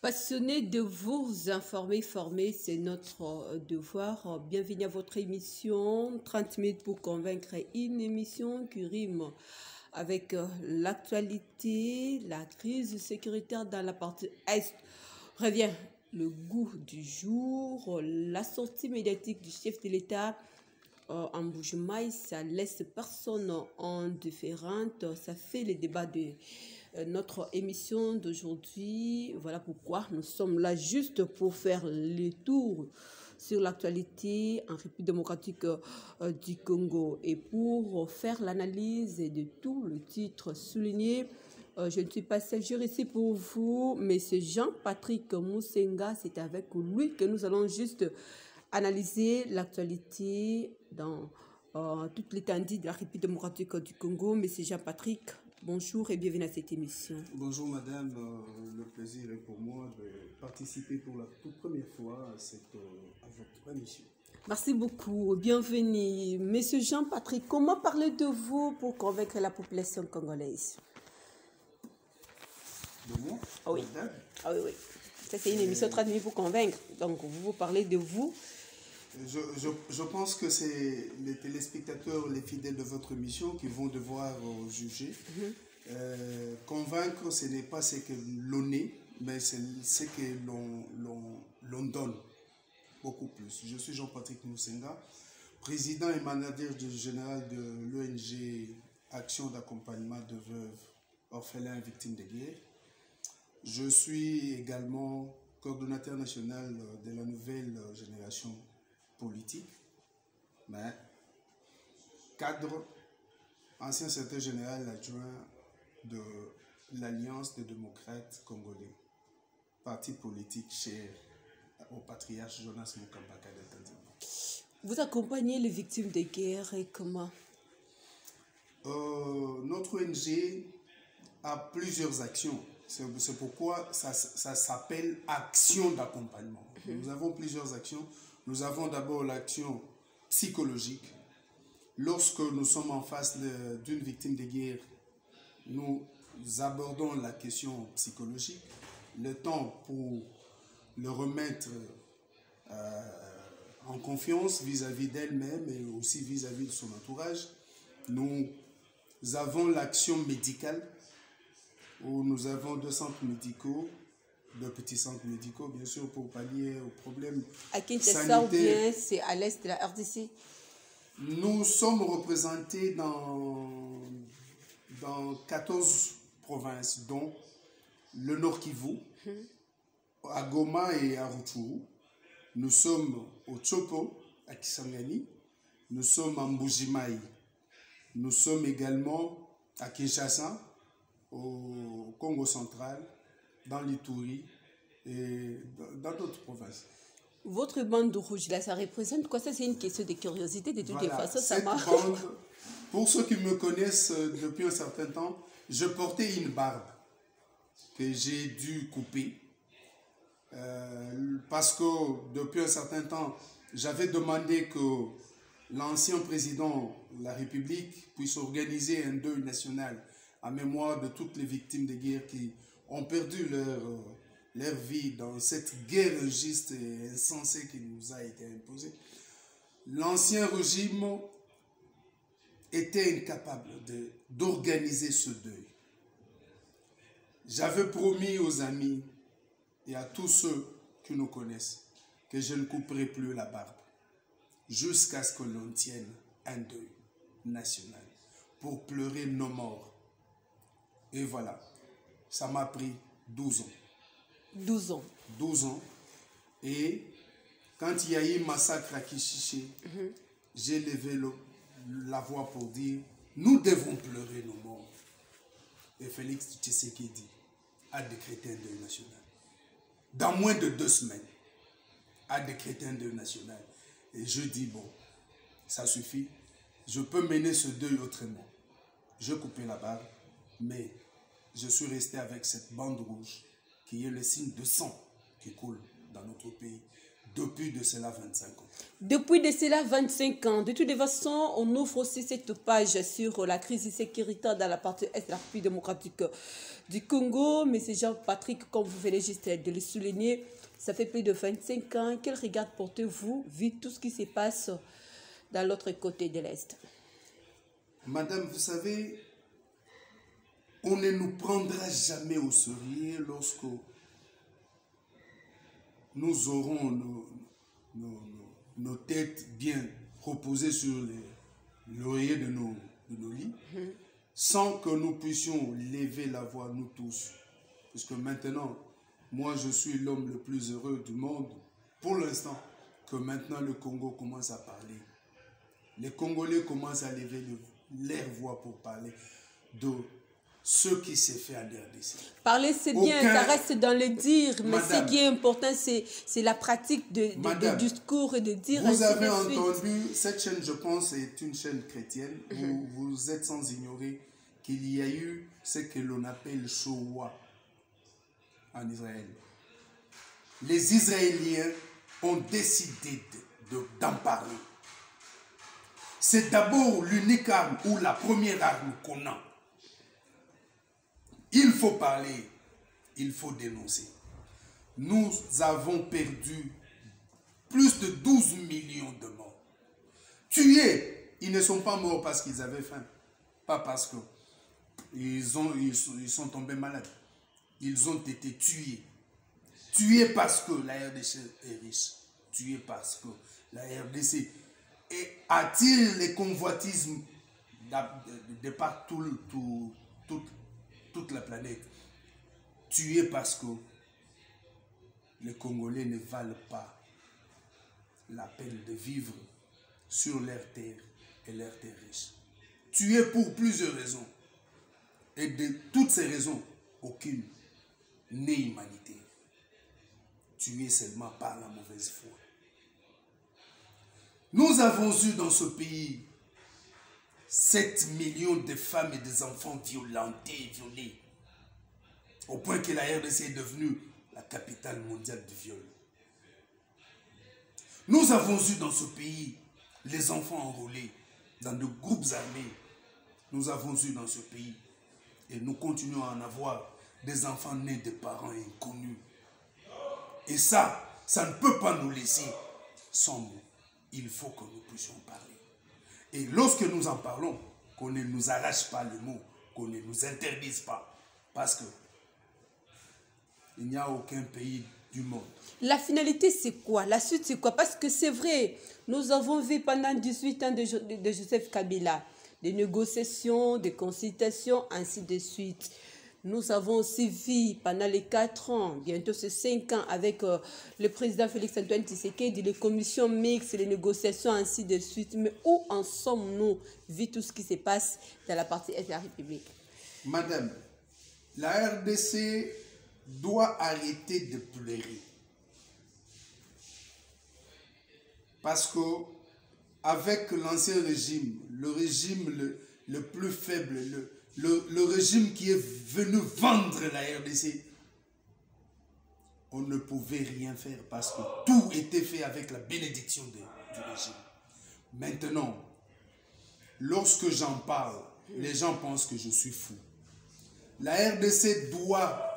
Passionné de vous informer, former, c'est notre devoir. Bienvenue à votre émission 30 minutes pour convaincre, une émission qui rime avec l'actualité, la crise sécuritaire dans la partie Est. Revient le goût du jour, la sortie médiatique du chef de l'État en Bujumaï, ça laisse personne indifférente, ça fait le débat de notre émission d'aujourd'hui. Voilà pourquoi nous sommes là juste pour faire le tour sur l'actualité en République démocratique du Congo et pour faire l'analyse de tout le titre souligné. Je ne suis pas seule ici pour vous, mais c'est Jean-Patrick Moussenga. C'est avec lui que nous allons juste analyser l'actualité dans toute l'étendue de la République démocratique du Congo. Monsieur Jean-Patrick, bonjour et bienvenue à cette émission. Bonjour madame, le plaisir est pour moi de participer pour la toute première fois à votre émission. Merci beaucoup, bienvenue. Monsieur Jean-Patrick, comment parler de vous pour convaincre la population congolaise? De moi? Ah oui. Ah oui, oui. Ça, c'est une émission 30 minutes pour convaincre. Donc, vous parlez de vous. Je pense que c'est les téléspectateurs, les fidèles de votre émission qui vont devoir juger. Convaincre, ce n'est pas ce que l'on est, mais c'est ce que l'on donne. Beaucoup plus. Je suis Jean-Patrick Moussenga, président et manager général de l'ONG Action d'accompagnement de veuves, orphelins et victimes de guerre. Je suis également coordonnateur national de la nouvelle génération politique, mais cadre, ancien secrétaire général adjoint de l'Alliance des démocrates congolais, parti politique cher au patriarche Jonas Mukambaka de Tanzanie. Vous accompagnez les victimes de guerre et comment? Notre ONG a plusieurs actions. C'est pourquoi ça s'appelle action d'accompagnement. Nous avons plusieurs actions. Nous avons d'abord l'action psychologique. Lorsque nous sommes en face d'une victime de guerre, nous abordons la question psychologique. Le temps pour le remettre en confiance vis-à-vis d'elle-même et aussi vis-à-vis de son entourage. Nous avons l'action médicale où nous avons 2 centres médicaux, 2 petits centres médicaux, bien sûr, pour pallier aux problèmes à Kinshasa ou bien c'est à l'est de la RDC? Nous sommes représentés dans 14 provinces, dont le Nord Kivu, à Goma et à Rutshuru. Nous sommes au Tshopo, à Kisangani. Nous sommes à Mbujimaï. Nous sommes également à Kinshasa, au Congo central, dans l'Ituri et dans d'autres provinces. Votre bande rouge, là, ça représente quoi? Ça, c'est une question de curiosité. De toutes les façons, ça marche. Pour ceux qui me connaissent depuis un certain temps, je portais une barbe que j'ai dû couper. Parce que depuis un certain temps, j'avais demandé que l'ancien président de la République puisse organiser un deuil national en mémoire de toutes les victimes de guerre qui ont perdu leur vie dans cette guerre injuste et insensée qui nous a été imposée. L'ancien régime était incapable d'organiser ce deuil. J'avais promis aux amis et à tous ceux qui nous connaissent que je ne couperai plus la barbe jusqu'à ce que l'on tienne un deuil national pour pleurer nos morts. Et voilà, ça m'a pris 12 ans. 12 ans. 12 ans. Et quand il y a eu massacre à Kishiché, j'ai levé la voix pour dire, nous devons pleurer nos morts. Et Félix Tshisekedi a décrété un deuil national. Dans moins de 2 semaines, a décrété un deuil national. Et je dis, bon, ça suffit. Je peux mener ce deuil autrement. Je coupais la barbe, mais je suis resté avec cette bande rouge qui est le signe de sang qui coule dans notre pays depuis de cela 25 ans. Depuis de cela 25 ans, de toute façon, on ouvre aussi cette page sur la crise sécuritaire dans la partie est de la République démocratique du Congo. Mais c'est Jean-Patrick, comme vous venez juste de le souligner, ça fait plus de 25 ans. Quel regard portez-vous vu tout ce qui se passe dans l'autre côté de l'Est? Madame, vous savez, on ne nous prendra jamais au sérieux lorsque nous aurons nos têtes bien reposées sur l'oreiller de nos lits, sans que nous puissions lever la voix, nous tous. Parce que maintenant, moi je suis l'homme le plus heureux du monde, pour l'instant, que maintenant le Congo commence à parler. Les Congolais commencent à lever leur voix pour parler de ce qui s'est fait en RDC. Parler, c'est bien, ça reste dans le dire, mais Madame, ce qui est important, c'est la pratique du discours et de dire. Vous avez entendu, cette chaîne, je pense, est une chaîne chrétienne. Vous êtes sans ignorer qu'il y a eu ce que l'on appelle Shoah en Israël. Les Israéliens ont décidé d'en parler. C'est d'abord l'unique arme ou la première arme qu'on a. Il faut parler, il faut dénoncer. Nous avons perdu plus de 12 millions de morts. Tués, ils ne sont pas morts parce qu'ils avaient faim, pas parce qu'ils sont tombés malades. Ils ont été tués. Tués parce que la RDC est riche. Tués parce que la RDC attire les convoitismes de par toute la planète. Tués parce que les Congolais ne valent pas la peine de vivre sur leur terre et leur terre riche. Tués pour plusieurs raisons. Et de toutes ces raisons, aucune n'est humanitaire. Tués seulement par la mauvaise foi. Nous avons eu dans ce pays 7 millions de femmes et des enfants violentés et violés. Au point que la RDC est devenue la capitale mondiale du viol. Nous avons eu dans ce pays les enfants enrôlés dans de groupes armés. Nous avons eu dans ce pays, et nous continuons à en avoir, des enfants nés de parents inconnus. Et ça ne peut pas nous laisser sans mots. Il faut que nous puissions parler. Et lorsque nous en parlons, qu'on ne nous arrache pas le mot, qu'on ne nous interdise pas. Parce que il n'y a aucun pays du monde. La finalité, c'est quoi? La suite, c'est quoi? Parce que c'est vrai, nous avons vu pendant 18 ans de Joseph Kabila, des négociations, des consultations, ainsi de suite. Nous avons aussi vu pendant les 4 ans, bientôt c'est 5 ans, avec le président Félix-Antoine Tshisekedi, les commissions mixtes, les négociations, ainsi de suite. Mais où en sommes-nous, vu tout ce qui se passe dans la partie est de la République? Madame, la RDC doit arrêter de pleurer. Parce que avec l'ancien régime, le régime le plus faible, le régime qui est venu vendre la RDC, on ne pouvait rien faire parce que tout était fait avec la bénédiction du régime. Maintenant, lorsque j'en parle, les gens pensent que je suis fou. La RDC doit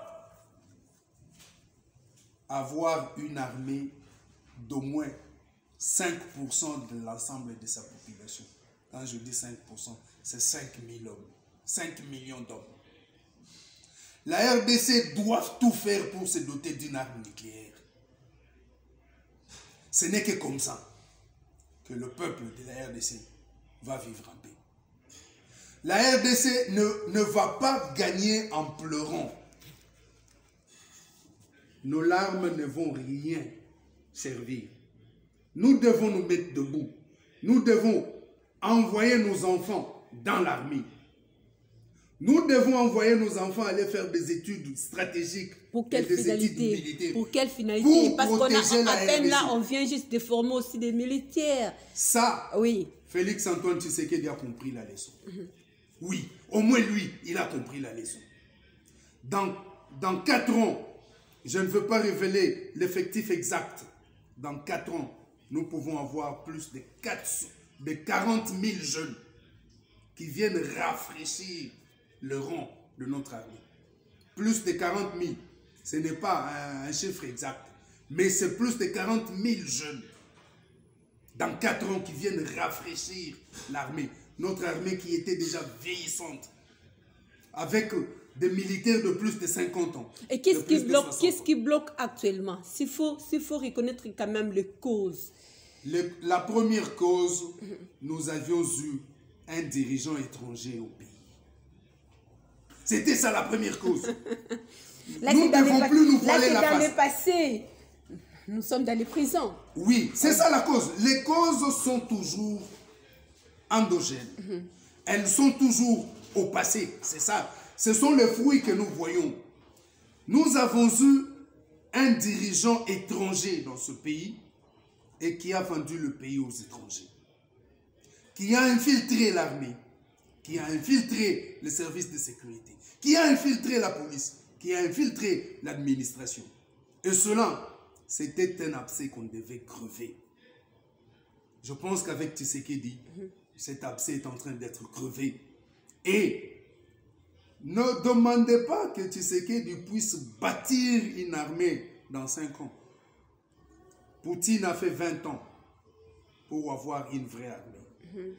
avoir une armée d'au moins 5% de l'ensemble de sa population. Quand je dis 5%, c'est 5 000 hommes. 5 millions d'hommes. La RDC doit tout faire pour se doter d'une arme nucléaire. Ce n'est que comme ça que le peuple de la RDC va vivre en paix. La RDC ne va pas gagner en pleurant. Nos larmes ne vont rien servir. Nous devons nous mettre debout. Nous devons envoyer nos enfants dans l'armée. Nous devons envoyer nos enfants aller faire des études stratégiques. Pour quelle finalité? Pour quelle finalité? Pour parce qu'on a à peine RDC. là, on vient juste de former aussi des militaires. Ça, oui. Félix-Antoine Tshisekedi a compris la leçon. Oui, au moins lui, il a compris la leçon. Dans 4 ans, je ne veux pas révéler l'effectif exact, dans 4 ans, nous pouvons avoir plus de 40 000 jeunes qui viennent rafraîchir le rang de notre armée. Plus de 40 000, ce n'est pas un chiffre exact, mais c'est plus de 40 000 jeunes dans 4 ans qui viennent rafraîchir l'armée. Notre armée qui était déjà vieillissante, avec des militaires de plus de 50 ans. Et qu'est-ce qui bloque actuellement? S'il faut reconnaître quand même les causes. La première cause, nous avions eu un dirigeant étranger au pays. C'était ça la première cause. Là, nous ne devons plus nous voiler la face. Dans le passé, nous sommes dans les prisons. Oui, c'est ça la cause. Les causes sont toujours endogènes. Elles sont toujours au passé. C'est ça. Ce sont les fruits que nous voyons. Nous avons eu un dirigeant étranger dans ce pays et qui a vendu le pays aux étrangers, qui a infiltré l'armée, qui a infiltré les services de sécurité, qui a infiltré la police, qui a infiltré l'administration. Et cela, c'était un abcès qu'on devait crever. Je pense qu'avec Tshisekedi, cet abcès est en train d'être crevé. Et ne demandez pas que Tshisekedi puisse bâtir une armée dans 5 ans. Poutine a fait 20 ans pour avoir une vraie armée.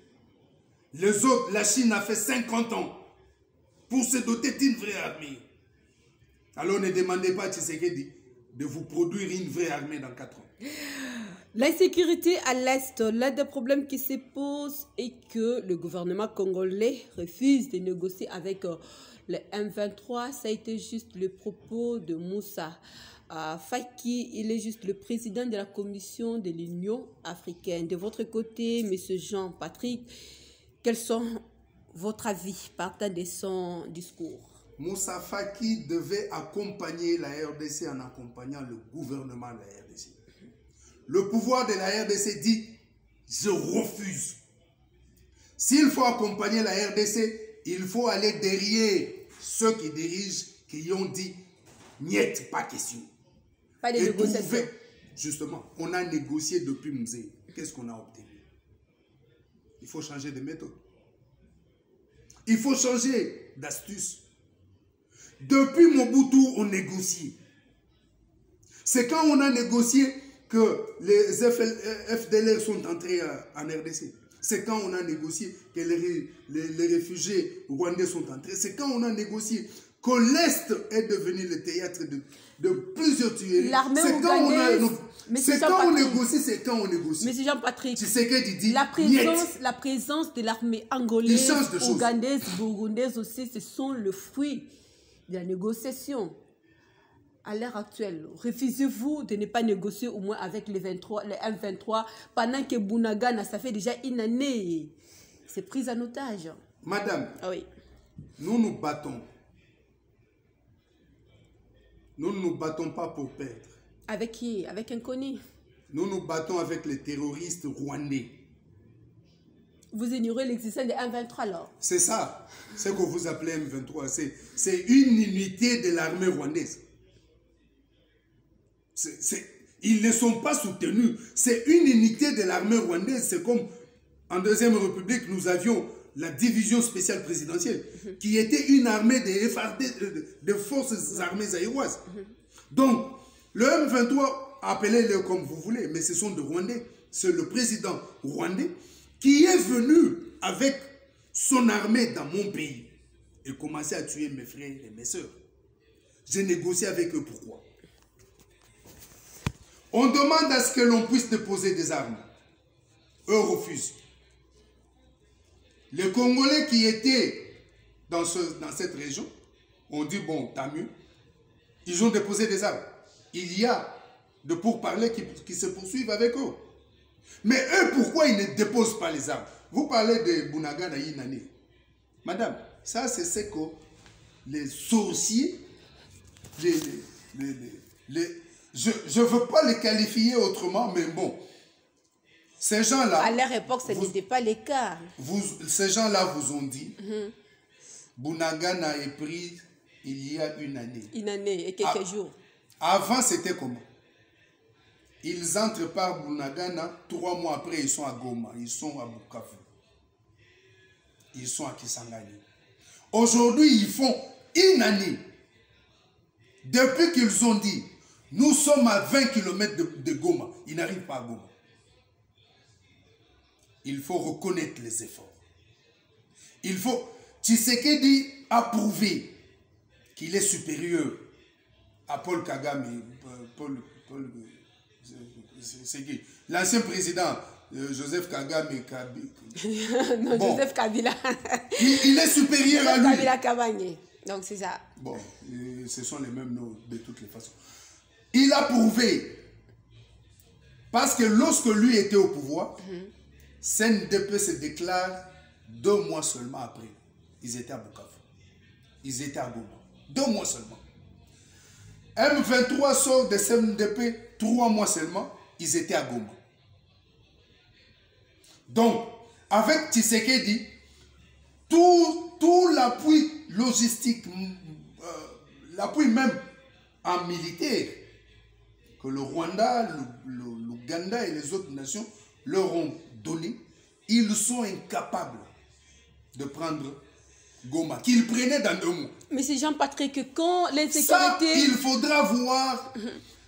Les autres, la Chine a fait 50 ans pour se doter d'une vraie armée. Alors ne demandez pas à Tshisekedi de vous produire une vraie armée dans 4 ans. L'insécurité à l'Est, l'un des problèmes qui se pose est que le gouvernement congolais refuse de négocier avec le M23. Ça a été juste le propos de Moussa Faki. Il est juste le président de la commission de l'Union africaine. De votre côté, M. Jean-Patrick, quels sont votre avis partant de son discours? Moussa Faki devait accompagner la RDC en accompagnant le gouvernement de la RDC. Le pouvoir de la RDC dit « je refuse ». S'il faut accompagner la RDC, il faut aller derrière ceux qui dirigent, qui ont dit « niet, pas question ». Pas de négociation. Justement, on a négocié depuis Mzé. Qu'est-ce qu'on a obtenu? Il faut changer de méthode. Il faut changer d'astuce. Depuis Mobutu, on négocie. C'est quand on a négocié que les FDLR sont entrés en RDC. C'est quand on a négocié que les réfugiés rwandais sont entrés. C'est quand on a négocié que l'Est est devenu le théâtre de plusieurs tueries. C'est quand on a... C'est quand on négocie, c'est quand on négocie. Monsieur Jean-Patrick, tu sais qu'il dit la présence de l'armée angolaise, ougandaise, burundaise aussi, ce sont le fruit de la négociation. À l'heure actuelle, refusez-vous de ne pas négocier au moins avec les M23 pendant que Bunagana, ça fait déjà une année, c'est pris en otage. Madame, oui. Nous nous battons. Nous ne nous battons pas pour perdre. Avec qui? Avec un connu. Nous nous battons avec les terroristes rwandais. Vous ignorez l'existence des M23 alors? C'est ça, ce que vous appelez M23. C'est une unité de l'armée rwandaise. Ils ne sont pas soutenus. C'est une unité de l'armée rwandaise. C'est comme en Deuxième République, nous avions la division spéciale présidentielle, qui était une armée de forces armées zaïroises. Donc, le M23, appelez-le comme vous voulez, mais ce sont des Rwandais. C'est le président rwandais qui est venu avec son armée dans mon pays et commençait à tuer mes frères et mes sœurs. J'ai négocié avec eux. Pourquoi? On demande à ce que l'on puisse déposer des armes. Eux refusent. Les Congolais qui étaient dans cette région ont dit, bon, tant mieux. Ils ont déposé des armes. Il y a de pourparlers qui se poursuivent avec eux. Mais eux, pourquoi ils ne déposent pas les armes? Vous parlez de Bunagana Inane. Madame, ça c'est ce que les sorciers, je ne veux pas les qualifier autrement, mais bon, ces gens-là... À leur époque, ce n'était pas le cas. Ces gens-là vous ont dit, Bunagana est pris il y a une année. Une année et quelques jours. Avant, c'était comment? Ils entrent par Bunagana, 3 mois après, ils sont à Goma, ils sont à Bukavu. Ils sont à Kisangani. Aujourd'hui, ils font une année. Depuis qu'ils ont dit, nous sommes à 20 km de Goma, ils n'arrivent pas à Goma. Il faut reconnaître les efforts. Il faut... Tshisekedi a prouvé qu'il est supérieur à Paul Kagame. C'est qui? L'ancien président Joseph Kagame. Non, bon. Joseph Kabila. Il est supérieur à lui. Kabila Kabanye. Donc c'est ça. Bon, ce sont les mêmes noms de toutes les façons. Il a prouvé. Parce que lorsque lui était au pouvoir, CNDP se déclare 2 mois seulement après. Ils étaient à Bukavu. Ils étaient à Goma. 2 mois seulement. M23 sort de CNDP 3 mois seulement. Ils étaient à Goma. Donc, avec Tshisekedi, tout l'appui logistique, l'appui même en militaire, que le Rwanda, l'Ouganda et les autres nations leur ont donné, ils sont incapables de prendre Goma, qu'ils prenaient dans 2 mois. Mais c'est Jean-Patrick, quand l'insécurité... Ça, il faudra voir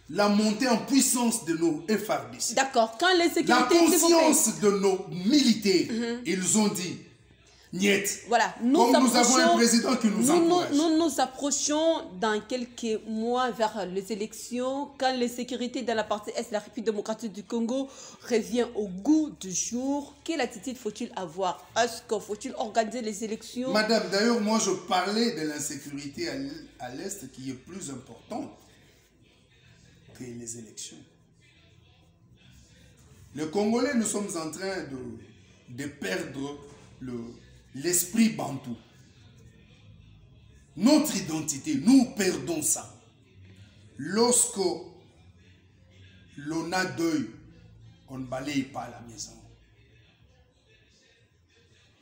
la montée en puissance de nos FARDC. D'accord, quand l'insécurité... La conscience de nos militaires, ils ont dit, niet. Voilà, comme nous avons un président qui nous encourage. Nous approchons dans quelques mois vers les élections, quand l'insécurité dans la partie Est de la République démocratique du Congo revient au goût du jour. Quelle attitude faut-il avoir? Est-ce qu'il faut-il organiser les élections? Madame, d'ailleurs, moi je parlais de l'insécurité à l'Est qui est plus importante que les élections. Les Congolais, nous sommes en train de perdre l'esprit bantou. Notre identité, nous perdons ça. Lorsque l'on a deuil, on ne balaye pas la maison.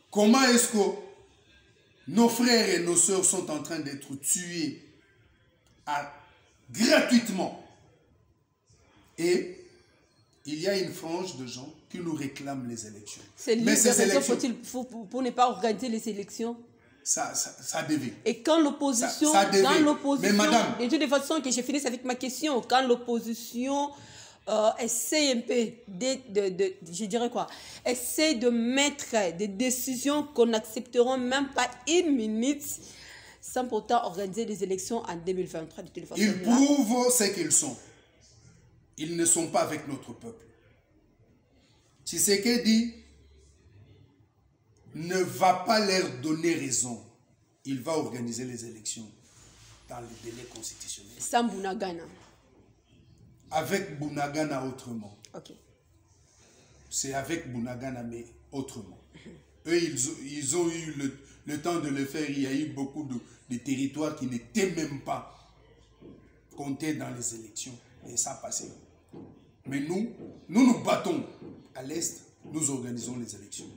Comment est-ce que nos frères et nos sœurs sont en train d'être tués gratuitement? Et il y a une frange de gens qui nous réclament les élections. Mais ces élections, faut-il pour ne pas organiser les élections? Ça devait. Et quand l'opposition... Mais madame... Et de toute façon, que je finisse avec ma question, quand l'opposition essaie un peu je dirais quoi? Essaie de mettre des décisions qu'on n'acceptera même pas 1 minute sans pourtant organiser des élections en 2023. De toute façon, ils prouvent ce qu'ils sont. Ils ne sont pas avec notre peuple. Tshisekedi ne va pas leur donner raison. Il va organiser les élections dans le délai constitutionnel. Sans Bunagana. Avec Bunagana autrement. Ok. C'est avec Bunagana mais autrement. Eux, ils ont eu le temps de le faire. Il y a eu beaucoup de territoires qui n'étaient même pas comptés dans les élections. Et ça a passé. Mais nous battons à l'Est, nous organisons les élections.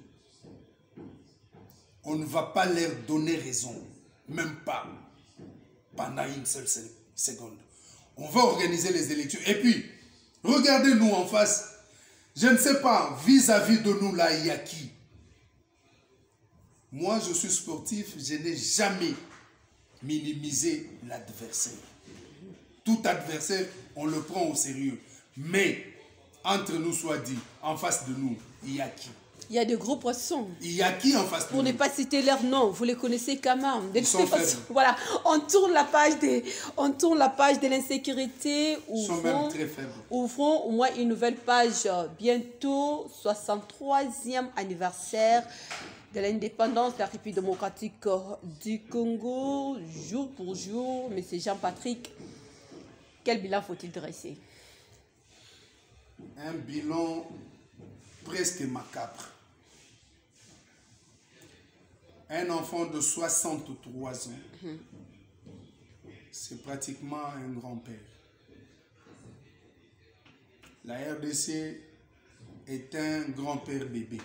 On ne va pas leur donner raison, même pas pendant une seule seconde. On va organiser les élections. Et puis, regardez-nous en face. Je ne sais pas, vis-à-vis de nous là, il y a qui? Moi, je suis sportif, je n'ai jamais minimisé l'adversaire. Tout adversaire, on le prend au sérieux. Mais, entre nous soit dit, en face de nous, il y a qui? Il y a de gros poissons. Il y a qui en face de nous? Pour ne pas citer leur nom, vous les connaissez quand même. Ils sont faibles. Voilà, on tourne la page de l'insécurité. Ils sont même très faibles. Ouvrons au moins une nouvelle page. Bientôt, 63e anniversaire de l'indépendance de la République démocratique du Congo. Jour pour jour, M. Jean-Patrick, quel bilan faut-il dresser? Un bilan presque macabre. Un enfant de 63 ans, c'est pratiquement un grand-père. La RDC est un grand-père bébé.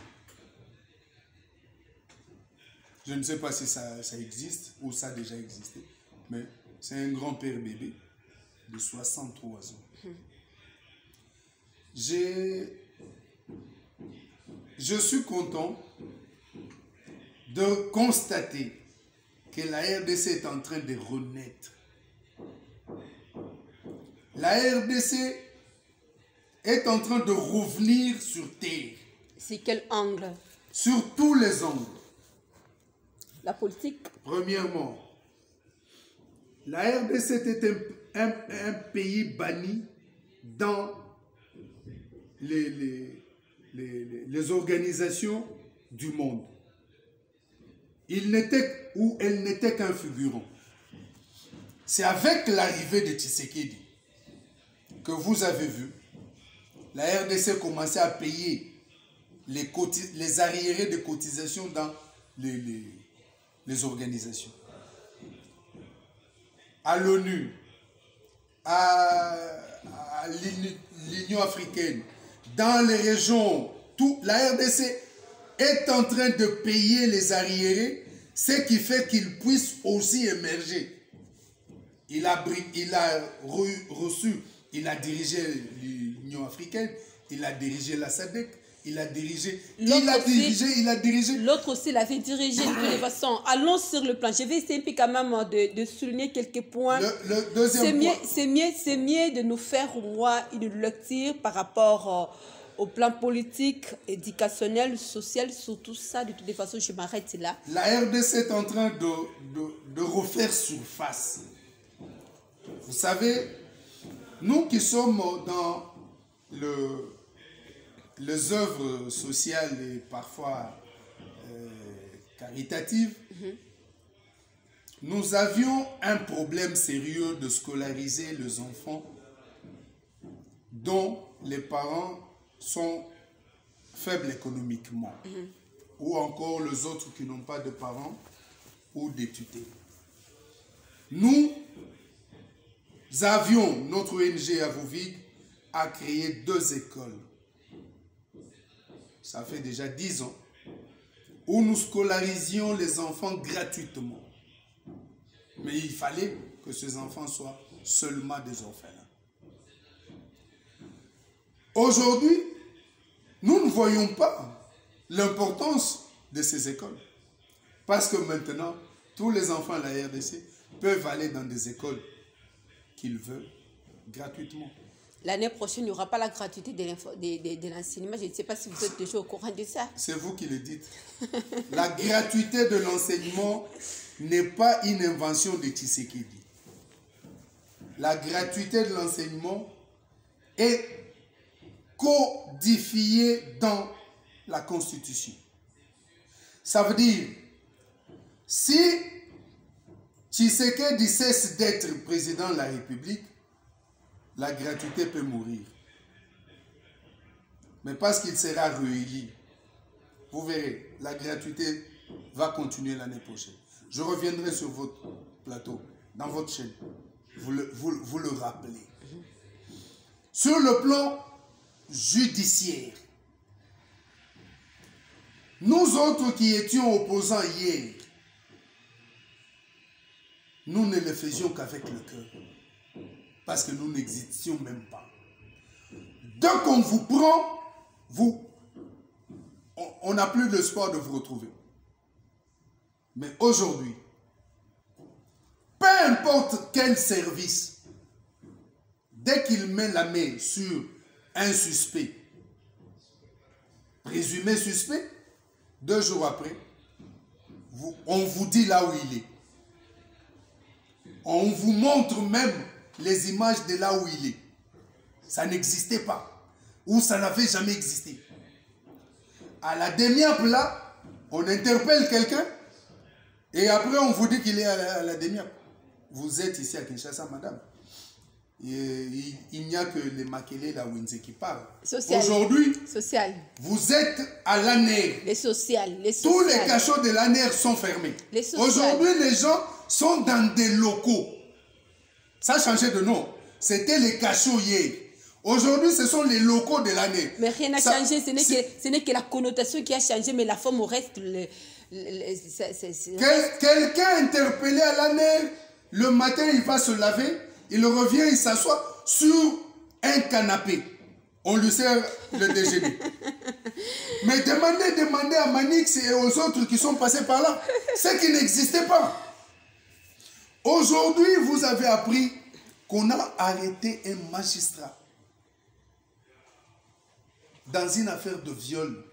Je ne sais pas si ça existe ou ça a déjà existé, mais c'est un grand-père bébé de 63 ans. je suis content de constater que la RDC est en train de renaître. La RDC est en train de revenir sur terre. C'est quel angle? Sur tous les angles. La politique? Premièrement, la RDC était un pays banni dans les organisations du monde. Il n'était ou elle n'était qu'un figurant. C'est avec l'arrivée de Tshisekedi que vous avez vu la RDC commencer à payer les arriérés de cotisation dans les organisations. À l'ONU, à l'Union africaine, dans les régions, la RDC est en train de payer les arriérés, ce qui fait qu'ils puissent aussi émerger. Il a dirigé l'Union africaine, il a dirigé la SADC, il a dirigé. L'autre aussi l'avait dirigé de toute façon. Allons sur le plan. Je vais essayer quand même de souligner quelques points. Le deuxième point. C'est mieux de nous faire une lecture par rapport au plan politique, éducationnel, social, sur tout ça. De toute façon, je m'arrête là. La RDC est en train de refaire surface. Vous savez, nous qui sommes dans les œuvres sociales et parfois caritatives, nous avions un problème sérieux de scolariser les enfants dont les parents sont faibles économiquement, ou encore les autres qui n'ont pas de parents ou des tutelles. Nous avions, notre ONG à Rovig a créé 2 écoles. Ça fait déjà 10 ans, où nous scolarisions les enfants gratuitement. Mais il fallait que ces enfants soient seulement des orphelins. Aujourd'hui, nous ne voyons pas l'importance de ces écoles. Parce que maintenant, tous les enfants de la RDC peuvent aller dans des écoles qu'ils veulent gratuitement. L'année prochaine, il n'y aura pas la gratuité de l'enseignement. Je ne sais pas si vous êtes déjà au courant de ça. C'est vous qui le dites. La gratuité de l'enseignement n'est pas une invention de Tshisekedi. La gratuité de l'enseignement est codifiée dans la Constitution. Ça veut dire, si Tshisekedi cesse d'être président de la République, la gratuité peut mourir. Mais parce qu'il sera réélu, vous verrez, la gratuité va continuer l'année prochaine. Je reviendrai sur votre plateau, dans votre chaîne. Vous le rappelez. Sur le plan judiciaire, nous autres qui étions opposants hier, nous ne le faisions qu'avec le cœur. Parce que nous n'existions même pas. Dès qu'on vous prend, on n'a plus l'espoir de vous retrouver. Mais aujourd'hui, peu importe quel service, dès qu'il met la main sur un suspect, présumé suspect, 2 jours après, on vous dit là où il est. On vous montre même les images de là où il est. Ça n'existait pas. Ou ça n'avait jamais existé. À la demi-heure là, on interpelle quelqu'un et après on vous dit qu'il est à la demi-heure. Vous êtes ici à Kinshasa, madame. Il n'y a que les Makélé, la Winze qui parlent. Aujourd'hui, vous êtes à l'ANER. Les sociales. Tous les cachots de l'ANER sont fermés. Aujourd'hui, les gens sont dans des locaux. Ça a changé de nom. C'était les cachots hier. Aujourd'hui, ce sont les locaux de l'ANER. Mais rien n'a changé. Ce n'est que la connotation qui a changé, mais la forme reste. Quelqu'un interpellé à l'ANER, le matin, il va se laver, il revient, il s'assoit sur un canapé. on lui sert le déjeuner. Mais demandez à Manix et aux autres qui sont passés par là, ce qui n'existait pas. Aujourd'hui, vous avez appris qu'on a arrêté un magistrat dans une affaire de viol.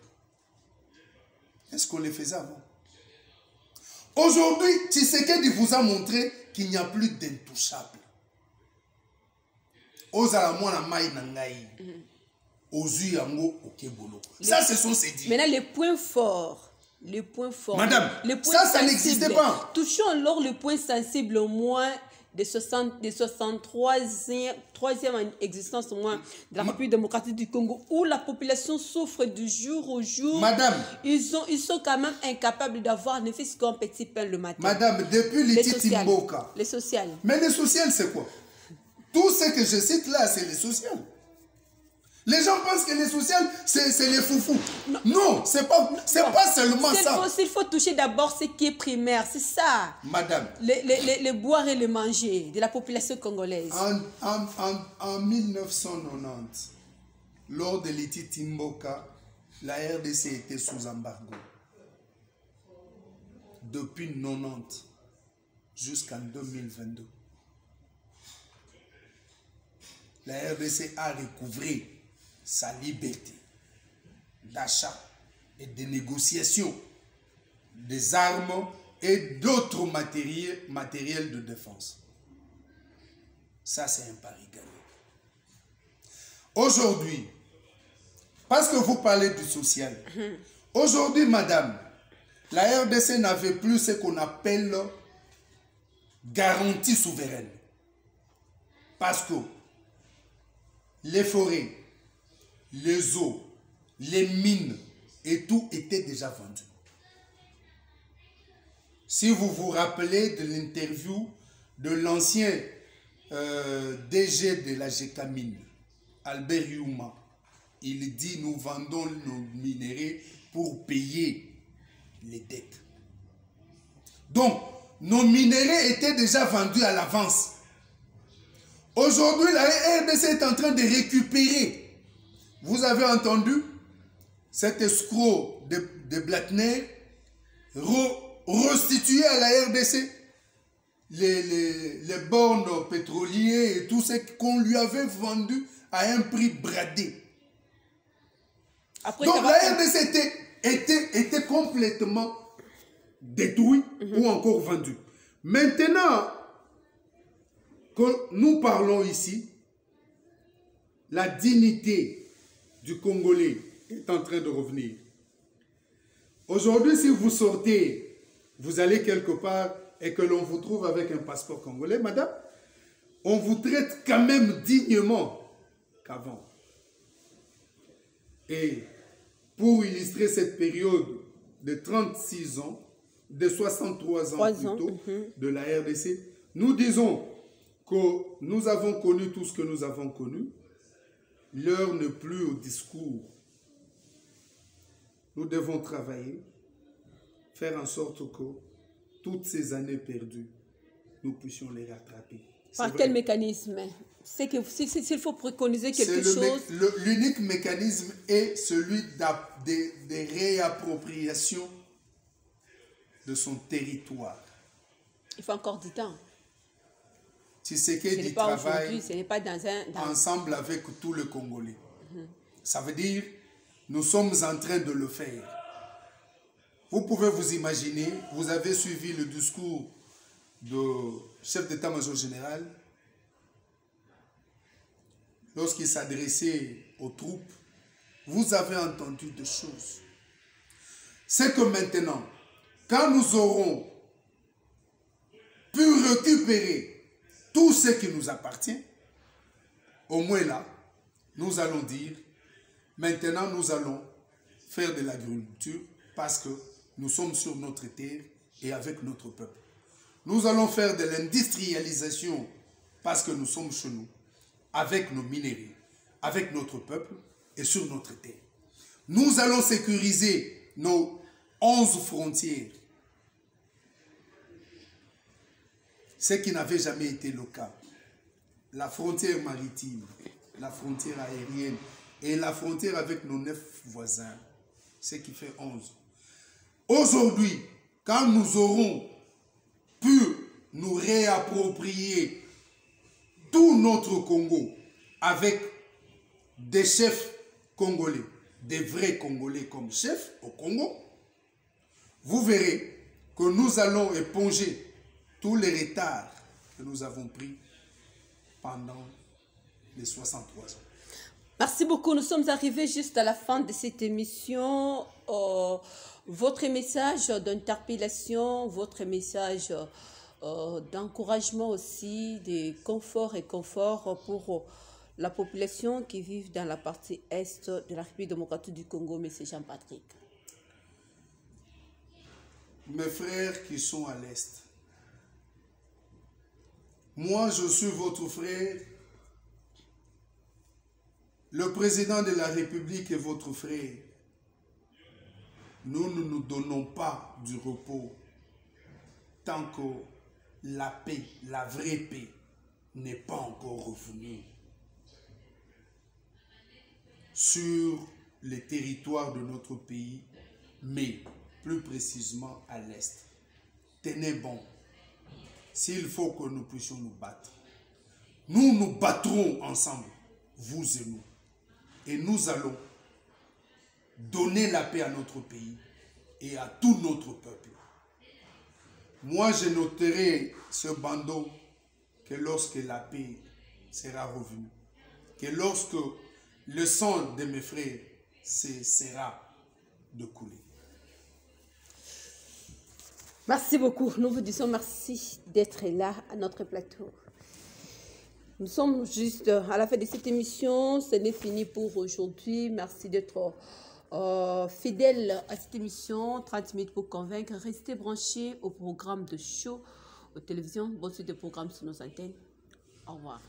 Est-ce qu'on les faisait avant? Aujourd'hui, Tshisekedi vous a montré qu'il n'y a plus d'intouchables. Ça, ce sont ces dits. Maintenant, les points forts. Madame, les points ça n'existait pas. Touchons alors le point sensible au moins des 63e existence au moins de la République démocratique du Congo, où la population souffre du jour au jour. Madame, ils sont quand même incapables d'avoir ne fût-ce qu'un petit pain le matin. Madame, depuis les Timboka. Les sociales. Mais les sociales, c'est quoi? Tout ce que je cite là, c'est les sociales. Les gens pensent que les sociales, c'est les foufous. Non, c'est pas seulement ça. Il faut toucher d'abord ce qui est primaire, c'est ça. Madame. Les boire et les manger de la population congolaise. En 1990, lors de l'Iti Timboka, la RDC était sous embargo. Depuis 90 jusqu'en 2022. La RDC a recouvré sa liberté d'achat et de négociation des armes et d'autres matériels de défense. Ça, c'est un pari gagné. Aujourd'hui, parce que vous parlez du social, aujourd'hui, madame, la RDC n'avait plus ce qu'on appelle garantie souveraine. Parce que les forêts, les eaux, les mines et tout était déjà vendu. Si vous vous rappelez de l'interview de l'ancien DG de la GECAMINE, Albert Youma, il dit nous vendons nos minéraux pour payer les dettes. Donc, nos minéraux étaient déjà vendus à l'avance. Aujourd'hui, la RDC est en train de récupérer. Vous avez entendu cet escroc de Blattner restituer à la RDC les bornes pétroliers et tout ce qu'on lui avait vendu à un prix bradé. Après, donc la RDC était complètement détruite ou encore vendue. Maintenant que nous parlons ici, la dignité du Congolais est en train de revenir. Aujourd'hui, si vous sortez, vous allez quelque part et que l'on vous trouve avec un passeport congolais, madame, on vous traite quand même dignement qu'avant. Et pour illustrer cette période de 36 ans, de 63 ans plutôt, de la RDC, nous disons que nous avons connu tout ce que nous avons connu. L'heure n'est plus au discours. Nous devons travailler, faire en sorte que toutes ces années perdues, nous puissions les rattraper. Par quel mécanisme? C'est que s'il faut préconiser quelque chose... L'unique mécanisme est celui de réappropriation de son territoire. Il faut encore du temps. Tshisekedi travaille ensemble avec tout le Congolais. Ça veut dire, nous sommes en train de le faire. Vous pouvez vous imaginer, vous avez suivi le discours du chef d'état-major général lorsqu'il s'adressait aux troupes. Vous avez entendu des choses. C'est que maintenant, quand nous aurons pu récupérer tout ce qui nous appartient, au moins là, nous allons dire, maintenant nous allons faire de l'agriculture parce que nous sommes sur notre terre et avec notre peuple. Nous allons faire de l'industrialisation parce que nous sommes chez nous, avec nos minéraux, avec notre peuple et sur notre terre. Nous allons sécuriser nos 11 frontières. Ce qui n'avait jamais été le cas. La frontière maritime, la frontière aérienne et la frontière avec nos 9 voisins, ce qui fait 11. Aujourd'hui, quand nous aurons pu nous réapproprier tout notre Congo avec des chefs congolais, des vrais Congolais comme chefs au Congo, vous verrez que nous allons éponger tous les retards que nous avons pris pendant les 63 ans. Merci beaucoup. Nous sommes arrivés juste à la fin de cette émission. Votre message d'interpellation, votre message d'encouragement aussi, de confort et confort pour la population qui vit dans la partie est de la République démocratique du Congo, M. Jean-Patrick. Mes frères qui sont à l'est, moi je suis votre frère, le président de la République est votre frère. Nous ne nous donnons pas du repos tant que la paix, la vraie paix, n'est pas encore revenue sur les territoires de notre pays, mais plus précisément à l'est. Tenez bon, s'il faut que nous puissions nous battre, nous nous battrons ensemble, vous et nous. Et nous allons donner la paix à notre pays et à tout notre peuple. Moi, je noterai ce bandeau que lorsque la paix sera revenue, que lorsque le sang de mes frères cessera de couler. Merci beaucoup. Nous vous disons merci d'être là à notre plateau. Nous sommes juste à la fin de cette émission. Ce n'est fini pour aujourd'hui. Merci d'être fidèle à cette émission. 30 minutes pour convaincre. Restez branchés au programme de show, aux télévisions. Bonne suite de programmes sur nos antennes. Au revoir.